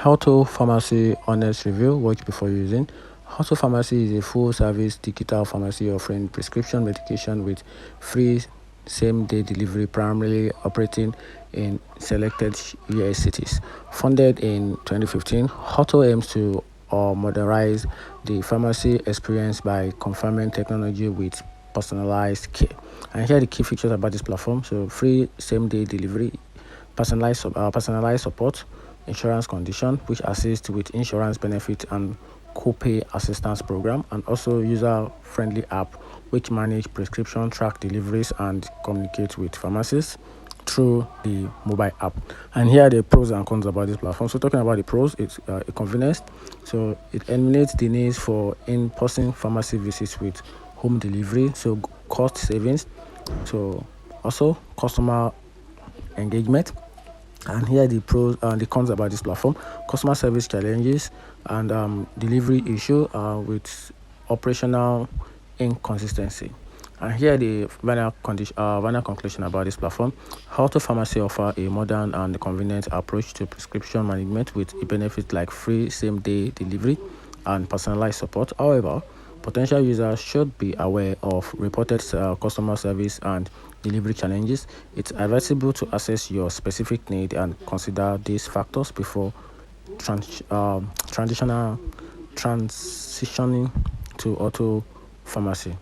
Alto Pharmacy Honest Review. Watch before using. Alto Pharmacy is a full-service digital pharmacy offering prescription medication with free same-day delivery, primarily operating in selected US cities. Founded in 2015, Alto aims to modernize the pharmacy experience by confirming technology with personalized care. And here are the key features about this platform. So free same-day delivery, personalized support, insurance condition, which assists with insurance benefits and co-pay assistance program, and also user-friendly app which manage prescription, track deliveries, and communicate with pharmacists through the mobile app. And here are the pros and cons about this platform. So talking about the pros, it's a convenience. So it eliminates the need for in-person pharmacy visits with home delivery, so cost savings. So also customer engagement. And here are the pros and the cons about this platform: customer service challenges and delivery issue with operational inconsistency. And here are the final conclusion about this platform. Alto Pharmacy offer a modern and convenient approach to prescription management with benefits like free same-day delivery and personalized support. However, potential users should be aware of reported customer service and delivery challenges. It's advisable to assess your specific need and consider these factors before transitioning to Alto Pharmacy.